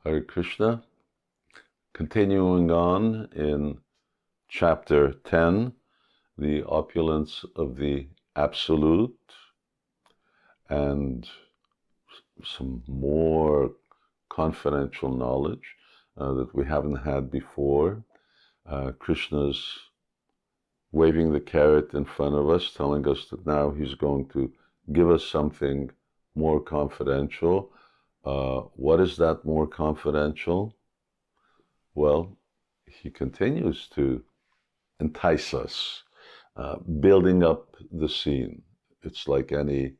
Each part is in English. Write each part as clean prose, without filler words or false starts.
Hare Krishna. Continuing on in chapter 10, the opulence of the Absolute, and some more confidential knowledge that we haven't had before. Krishna's waving the carrot in front of us, telling us that now he's going to give us something more confidential. What is that more confidential? Well, he continues to entice us, building up the scene. It's like any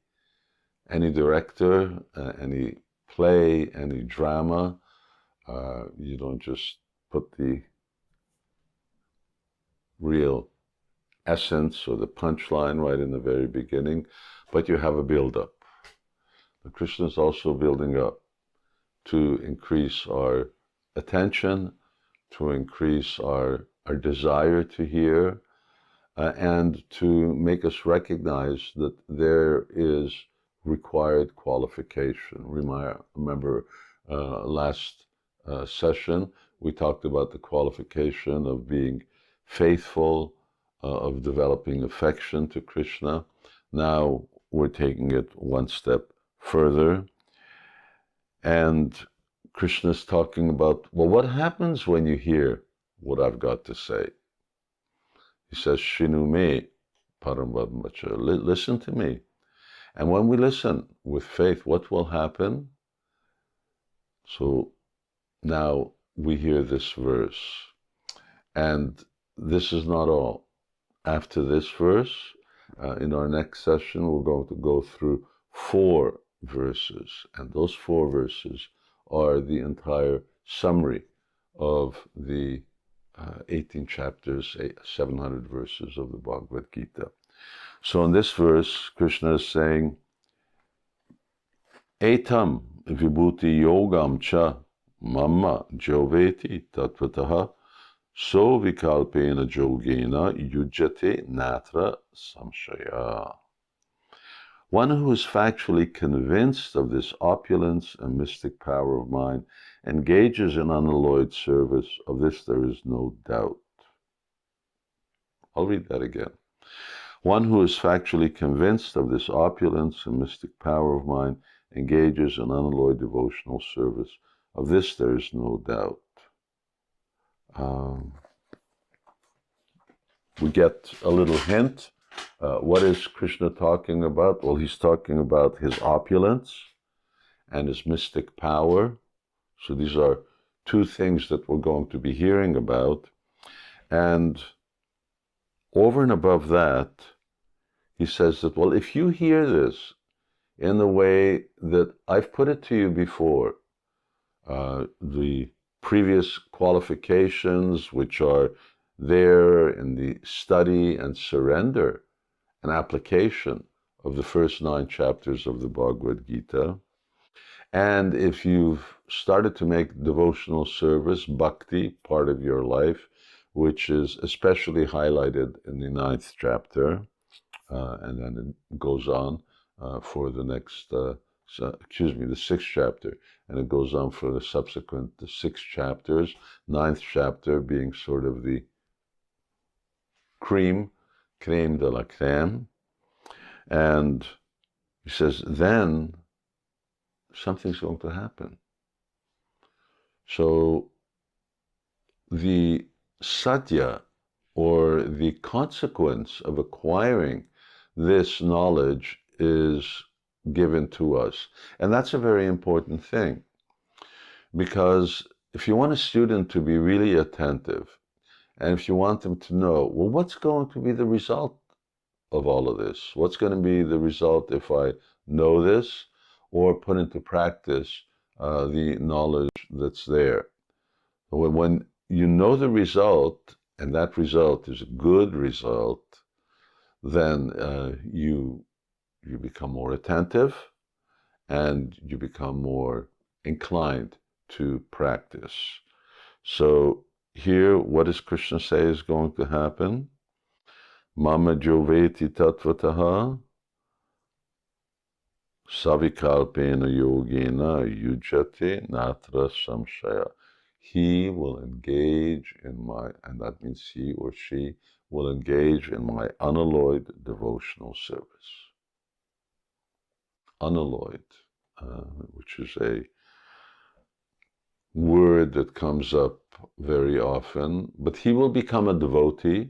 director, any play, any drama. You don't just put the real essence or the punchline right in the very beginning, but you have a build-up. Krishna is also building up to increase our attention, to increase our desire to hear, and to make us recognize that there is required qualification. Remember last session, we talked about the qualification of being faithful, of developing affection to Krishna. Now we're taking it one step further. And Krishna's talking about, well, what happens when you hear what I've got to say? He says, Shinu me, Paramvacha, listen to me. And when we listen with faith, what will happen? So now we hear this verse. And this is not all. After this verse, in our next session, we're going to go through 4 verses. And those 4 verses are the entire summary of the 18 chapters, 700 verses of the Bhagavad Gita. So in this verse, Krishna is saying, Etam vibhuti yogam cha mamma joveti tatvataha so vikalpena jogena yujjate natra samshaya. One who is factually convinced of this opulence and mystic power of mine engages in unalloyed service. Of this there is no doubt. I'll read that again. One who is factually convinced of this opulence and mystic power of mine engages in unalloyed devotional service. Of this there is no doubt. We get a little hint. What is Krishna talking about? Well, he's talking about his opulence and his mystic power. So these are 2 things that we're going to be hearing about. And over and above that, he says that, well, if you hear this in the way that I've put it to you before, the previous qualifications which are there in the study and surrender and application of the first 9 chapters of the Bhagavad Gita, and if you've started to make devotional service, bhakti, part of your life, which is especially highlighted in the 9th chapter, and then it goes on for the next, the 6th chapter, and it goes on for the subsequent 6 chapters, 9th chapter being sort of the creme de la creme. And he says, then something's going to happen. So the sadhya, or the consequence of acquiring this knowledge, is given to us. And that's a very important thing, because if you want a student to be really attentive, and if you want them to know, well, what's going to be the result of all of this? What's going to be the result if I know this or put into practice the knowledge that's there? When you know the result, and that result is a good result, then you become more attentive and you become more inclined to practice. So here, what does Krishna say is going to happen? Mama joveti tatvataha Savikalpena yogena yujate natra samshaya. He will engage in my, and that means he or she will engage in my unalloyed devotional service. Unalloyed, which is a word that comes up very often, but he will become a devotee.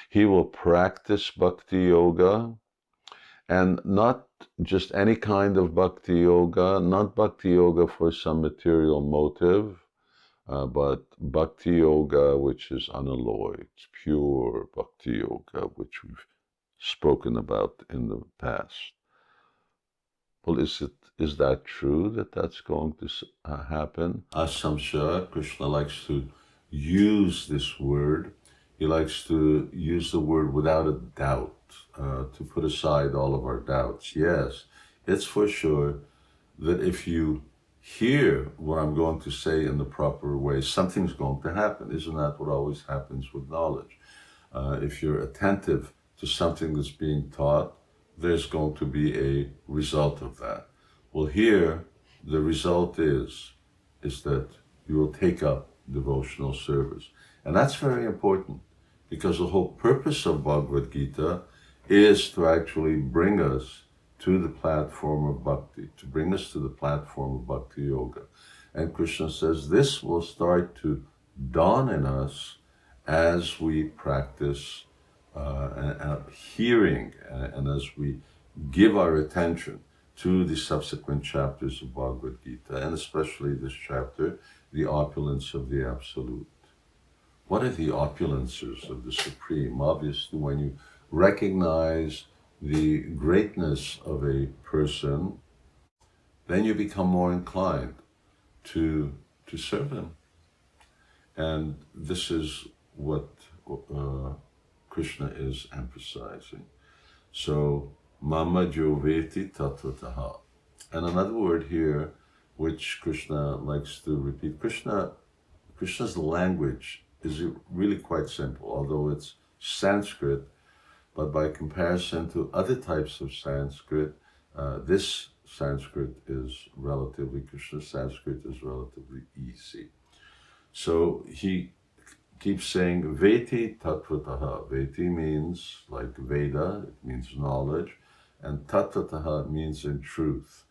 He will practice bhakti yoga, and not just any kind of bhakti yoga, not bhakti yoga for some material motive, but bhakti yoga which is unalloyed, pure bhakti yoga, which we've spoken about in the past. Well, is that true that that's going to happen? Asamsha, Krishna likes to use this word. He likes to use the word without a doubt, to put aside all of our doubts. Yes, it's for sure that if you hear what I'm going to say in the proper way, something's going to happen. Isn't that what always happens with knowledge? If you're attentive to something that's being taught, there's going to be a result of that. Well, here, the result is that you will take up devotional service. And that's very important, because the whole purpose of Bhagavad Gita is to actually bring us to the platform of bhakti, to bring us to the platform of bhakti yoga. And Krishna says this will start to dawn in us as we practice hearing, and as we give our attention to the subsequent chapters of Bhagavad Gita, and especially this chapter, the opulence of the Absolute. What are the opulences of the Supreme? Obviously, when you recognize the greatness of a person, then you become more inclined to serve him. And this is what Krishna is emphasizing. So, Mama Joveti Tatvataha. And another word here, which Krishna likes to repeat. Krishna's language is really quite simple, although it's Sanskrit, but by comparison to other types of Sanskrit, this Sanskrit is relatively, Krishna's Sanskrit is relatively easy. So he keeps saying, Veti Tattvataha. Veti means like Veda, it means knowledge, and Tattvataha means in truth.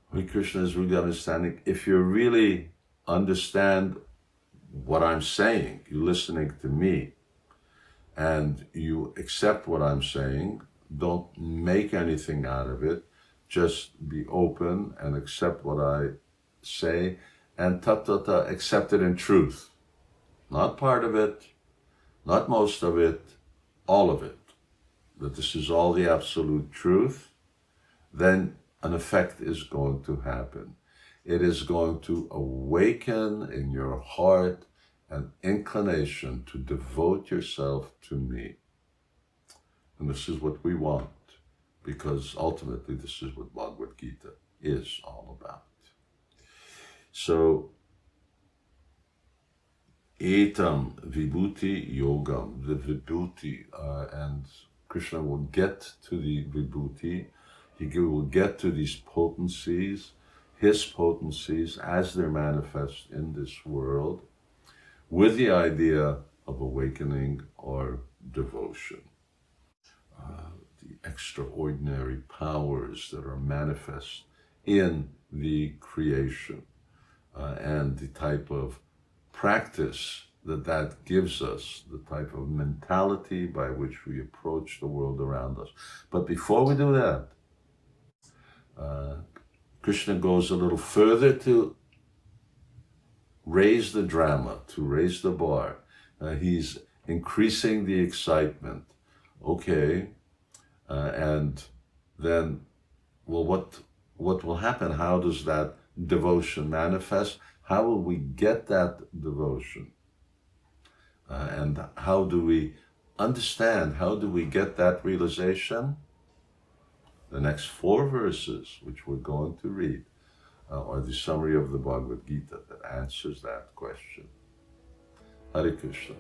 When Krishna is really understanding, if you really understand what I'm saying, you're listening to me, and you accept what I'm saying, don't make anything out of it, just be open and accept what I say, and tattata, accept it in truth. Not part of it, not most of it, all of it. That this is all the absolute truth, then an effect is going to happen. It is going to awaken in your heart an inclination to devote yourself to me. And this is what we want, because ultimately this is what Bhagavad Gita is all about. So, etam vibhuti yogam, the vibhuti, and Krishna will get to the vibhuti, he will get to these potencies, his potencies as they're manifest in this world, with the idea of awakening or devotion. The extraordinary powers that are manifest in the creation, and the type of practice that gives us, the type of mentality by which we approach the world around us. But before we do that, Krishna goes a little further to raise the drama, to raise the bar. He's increasing the excitement. Okay, and then, well, what will happen? How does that devotion manifest? How will we get that devotion? And how do we understand? How do we get that realization? The next 4 verses, which we're going to read, are the summary of the Bhagavad Gita that answers that question. Hare Krishna.